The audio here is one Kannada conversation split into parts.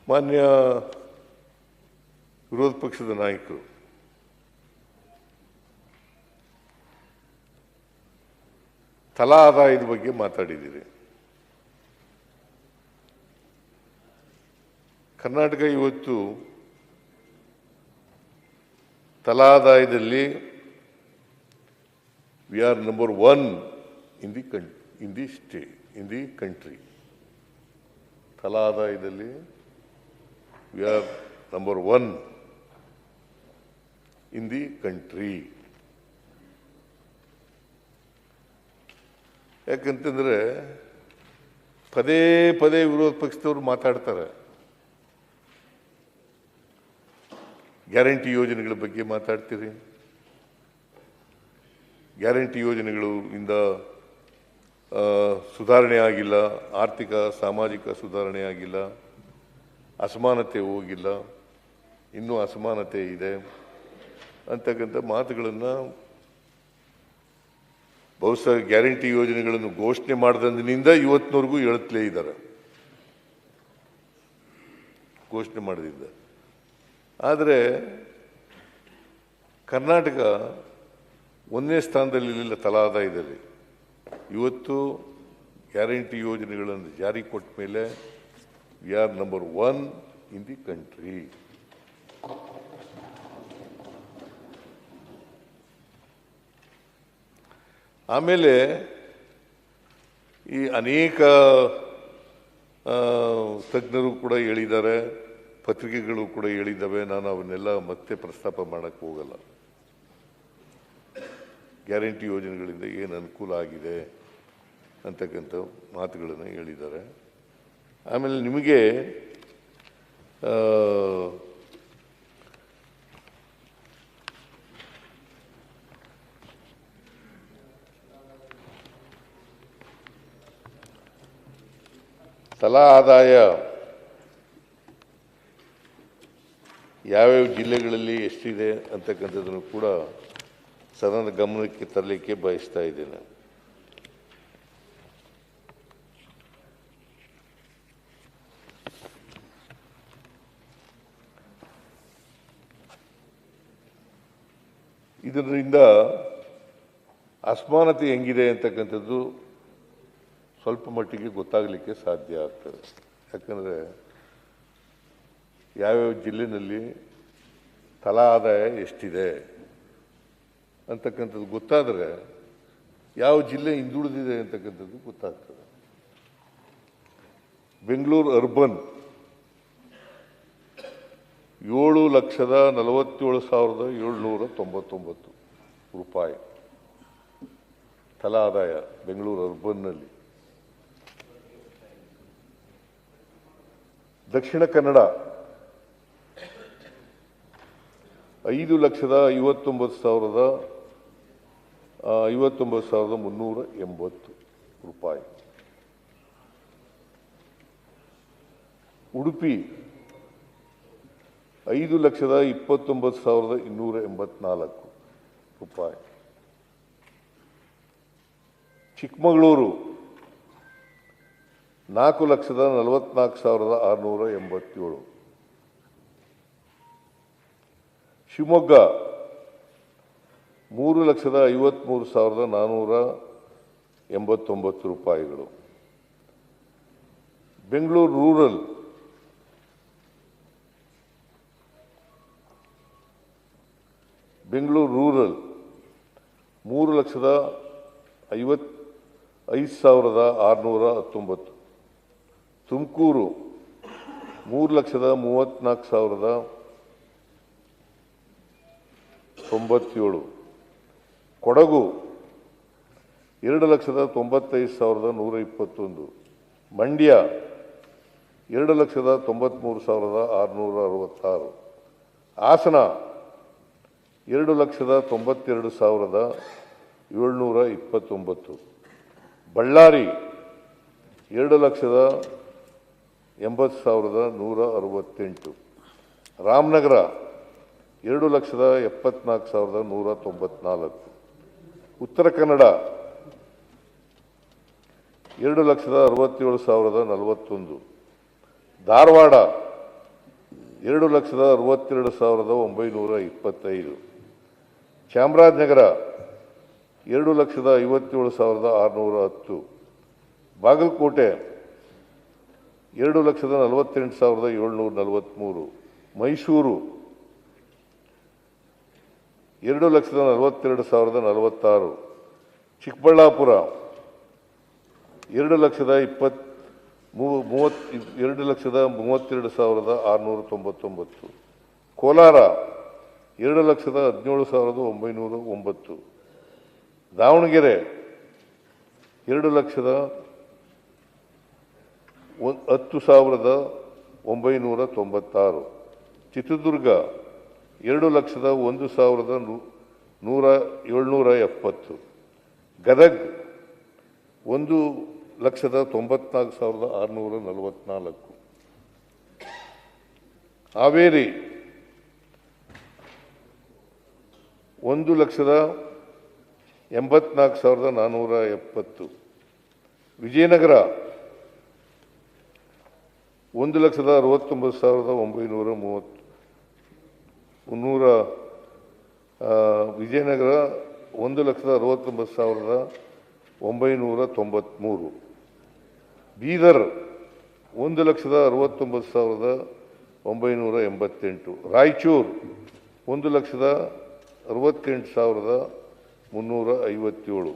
ಮಾನ್ಯ ವಿರೋಧ ಪಕ್ಷದ ನಾಯಕರು ತಲಾ ಆದಾಯದ ಬಗ್ಗೆ ಮಾತಾಡಿದ್ದೀರಿ. ಕರ್ನಾಟಕ ಇವತ್ತು ತಲಾ ಆದಾಯದಲ್ಲಿ we are number 1 in the country. ತಲಾ ಆದಾಯದಲ್ಲಿ we are number 1 in the country. ಯಾಕಂತಂದ್ರೆ ಪದೇ ಪದೇ ವಿರೋಧ ಪಕ್ಷದವರು ಮಾತಾಡ್ತಾರೆ. ಗ್ಯಾರಂಟಿ ಯೋಜನೆಗಳ ಬಗ್ಗೆ ಮಾತಾಡ್ತೀರಿ. ಗ್ಯಾರಂಟಿ ಯೋಜನೆಗಳು ಇಂದ ಸುಧಾರಣೆ ಆಗಿಲ್ಲ, ಆರ್ಥಿಕ ಸಾಮಾಜಿಕ ಸುಧಾರಣೆ ಆಗಿಲ್ಲ, ಅಸಮಾನತೆ ಹೋಗಿಲ್ಲ, ಇನ್ನೂ ಅಸಮಾನತೆ ಇದೆ ಅಂತಕ್ಕಂಥ ಮಾತುಗಳನ್ನು ಬಹುಶಃ ಗ್ಯಾರಂಟಿ ಯೋಜನೆಗಳನ್ನು ಘೋಷಣೆ ಮಾಡಿದಂದಿನಿಂದ ಇವತ್ತಿನವರೆಗೂ ಹೇಳುತ್ತಲೇ ಇದ್ದಾರೆ, ಘೋಷಣೆ ಮಾಡದಿದ್ದ. ಆದರೆ ಕರ್ನಾಟಕ 1ನೇ ಸ್ಥಾನದಲ್ಲಿ ಇರಲಿಲ್ಲ ತಲಾ ಆದಾಯದಲ್ಲಿ. ಇವತ್ತು ಗ್ಯಾರಂಟಿ ಯೋಜನೆಗಳನ್ನು ಜಾರಿ ಕೊಟ್ಟ ಮೇಲೆ we are number 1 in the country. ಆಮೇಲೆ ಈ ಅನೇಕ ತಜ್ಞರು ಕೂಡ ಹೇಳಿದ್ದಾರೆ, ಪತ್ರಿಕೆಗಳು ಕೂಡ ಹೇಳಿದ್ದಾವೆ. ನಾನು ಅವನ್ನೆಲ್ಲ ಮತ್ತೆ ಪ್ರಸ್ತಾಪ ಮಾಡಕ್ಕೆ ಹೋಗಲ್ಲ. ಗ್ಯಾರಂಟಿ ಯೋಜನೆಗಳಿಂದ ಏನು ಅನುಕೂಲ ಆಗಿದೆ ಅಂತಕ್ಕಂಥ ಮಾತುಗಳನ್ನು ಹೇಳಿದ್ದಾರೆ. ಆಮೇಲೆ ನಿಮಗೆ ತಲಾ ಆದಾಯ ಯಾವ್ಯಾವ ಜಿಲ್ಲೆಗಳಲ್ಲಿ ಎಷ್ಟಿದೆ ಅಂತಕ್ಕಂಥದ್ದನ್ನು ಕೂಡ ಸದನದ ಗಮನಕ್ಕೆ ತರಲಿಕ್ಕೆ ಬಯಸ್ತಾ ಇದ್ದೇನೆ. ಇದರಿಂದ ಅಸಮಾನತೆ ಹೆಂಗಿದೆ ಅಂತಕ್ಕಂಥದ್ದು ಸ್ವಲ್ಪ ಮಟ್ಟಿಗೆ ಗೊತ್ತಾಗಲಿಕ್ಕೆ ಸಾಧ್ಯ ಆಗ್ತದೆ. ಯಾಕಂದರೆ ಯಾವ್ಯಾವ ಜಿಲ್ಲೆನಲ್ಲಿ ತಲಾ ಆದಾಯ ಎಷ್ಟಿದೆ ಅಂತಕ್ಕಂಥದ್ದು ಗೊತ್ತಾದರೆ ಯಾವ ಜಿಲ್ಲೆ ಹಿಂದುಳಿದಿದೆ ಅಂತಕ್ಕಂಥದ್ದು ಗೊತ್ತಾಗ್ತದೆ. ಬೆಂಗಳೂರು ಅರ್ಬನ್ 7,47,799 ರೂಪಾಯಿ ತಲಾ ಆದಾಯ ಬೆಂಗಳೂರು ಅರ್ಬನ್ನಲ್ಲಿ. ದಕ್ಷಿಣ ಕನ್ನಡ 5,59,380 ರೂಪಾಯಿ. ಉಡುಪಿ 5,29,284 ರೂಪಾಯಿ. ಚಿಕ್ಕಮಗಳೂರು 4,44,687. ಶಿವಮೊಗ್ಗ 3,53,489 ರೂಪಾಯಿಗಳು. ಬೆಂಗಳೂರು ರೂರಲ್ 3,55,619. ತುಮಕೂರು 3,34,097. ಕೊಡಗು 2,95,121. ಮಂಡ್ಯ 2,93,666. ಹಾಸನ 2,92,729. ಬಳ್ಳಾರಿ 2,80,168. ರಾಮನಗರ 2,74,194. ಉತ್ತರ ಕನ್ನಡ 2,67,041. ಧಾರವಾಡ 2,62,925. ಚಾಮರಾಜನಗರ 2,57,610. ಬಾಗಲಕೋಟೆ 2,48,743. ಮೈಸೂರು 2,42,046. ಚಿಕ್ಕಬಳ್ಳಾಪುರ 2,32,699. ಕೋಲಾರ 2,17,909. ದಾವಣಗೆರೆ 2,10,996. ಚಿತ್ರದುರ್ಗ 2,01,770. ಗದಗ್ 1,94,644. ಹಾವೇರಿ 1,84,470. ವಿಜಯನಗರ 1,69,930. ವಿಜಯನಗರ 1,69,993. ಬೀದರ್ 1,69,988. ರಾಯಚೂರು 1,68,357.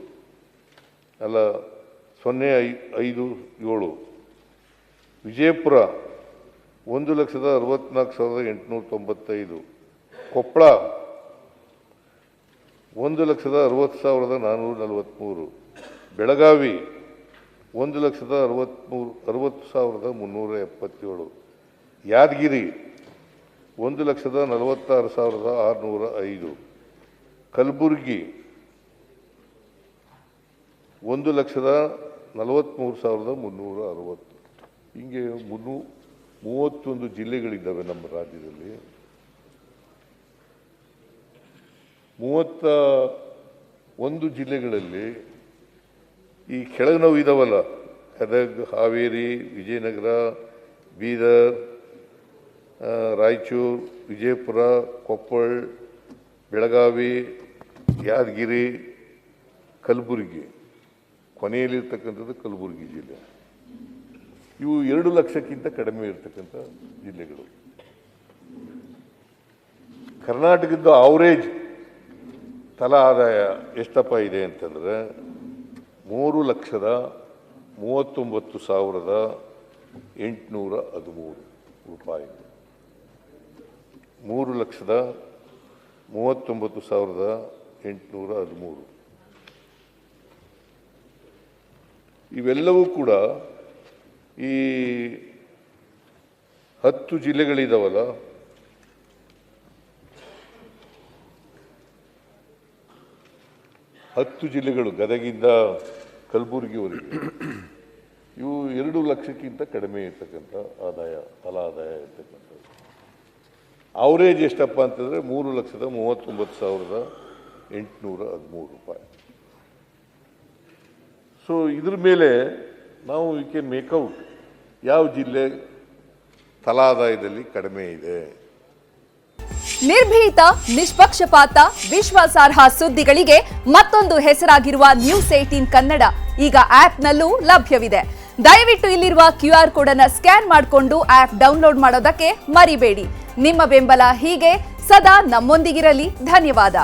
ಅಲ್ಲ 057. ವಿಜಯಪುರ 1,64,895. ಕೊಪ್ಪಳ 1,60,443. ಬೆಳಗಾವಿ 1,60,377. ಯಾದಗಿರಿ 1,46,605. ಕಲಬುರಗಿ 1,43,360. ಹೀಗೆ 31 ಜಿಲ್ಲೆಗಳಿದ್ದಾವೆ ನಮ್ಮ ರಾಜ್ಯದಲ್ಲಿ. 31 ಜಿಲ್ಲೆಗಳಲ್ಲಿ ಈ ಕೆಳಗಿನವು ಇದಾವಲ್ಲ, ಗದಗ, ಹಾವೇರಿ, ವಿಜಯನಗರ, ಬೀದರ್, ರಾಯಚೂರು, ವಿಜಯಪುರ, ಕೊಪ್ಪಳ, ಬೆಳಗಾವಿ, ಯಾದಗಿರಿ, ಕಲಬುರಗಿ, ಕೊನೆಯಲ್ಲಿರ್ತಕ್ಕಂಥದ್ದು ಕಲಬುರಗಿ ಜಿಲ್ಲೆ. ಇವು 2 ಲಕ್ಷಕ್ಕಿಂತ ಕಡಿಮೆ ಇರತಕ್ಕಂಥ ಜಿಲ್ಲೆಗಳು. ಕರ್ನಾಟಕದ ಆವರೇಜ್ ತಲಾ ಆದಾಯ ಎಷ್ಟಪ್ಪ ಇದೆ ಅಂತಂದರೆ 3,39,813 ರೂಪಾಯಿ. 3,39,813. ಇವೆಲ್ಲವೂ ಕೂಡ ಈ 10 ಜಿಲ್ಲೆಗಳಿದಾವಲ್ಲ, ಹತ್ತು ಜಿಲ್ಲೆಗಳು ಗದಗಿಂದ ಕಲಬುರಗಿವರೆಗೆ ಇವು 2 ಲಕ್ಷಕ್ಕಿಂತ ಕಡಿಮೆ ಇರ್ತಕ್ಕಂಥ ಆದಾಯ, ತಲಾ ಆದಾಯ ಇರ್ತಕ್ಕಂಥದ್ದು. ಅವರೇಜ್ ಎಷ್ಟಪ್ಪ ಅಂತಂದರೆ 3,39,813 ರೂಪಾಯಿ. ಸೊ ಇದ್ರ ಮೇಲೆ ನಾವು ವಿ ಕ್ಯಾನ್ ಮೇಕ್ಔಟ್ ಯಾವ ಜಿಲ್ಲೆ ತಲಾ ಆದಾಯದಲ್ಲಿ ಕಡಿಮೆ ಇದೆ. ನಿರ್ಭೀತ, ನಿಷ್ಪಕ್ಷಪಾತ, ವಿಶ್ವಾಸಾರ್ಹ ಸುದ್ದಿಗಳಿಗೆ ಮತ್ತೊಂದು ಹೆಸರಾಗಿರುವ ನ್ಯೂಸ್ 18 ಕನ್ನಡ ಈಗ ಆಪ್ನಲ್ಲೂ ಲಭ್ಯವಿದೆ. ದಯವಿಟ್ಟು ಇಲ್ಲಿರುವ QR ಕೋಡ್ ಅನ್ನು ಸ್ಕ್ಯಾನ್ ಮಾಡಿಕೊಂಡು ಆಪ್ ಡೌನ್ಲೋಡ್ ಮಾಡೋದಕ್ಕೆ ಮರಿಬೇಡಿ. ನಿಮ್ಮ ಬೆಂಬಲ ಹೀಗೆ ಸದಾ ನಮ್ಮೊಂದಿಗಿರಲಿ. ಧನ್ಯವಾದ.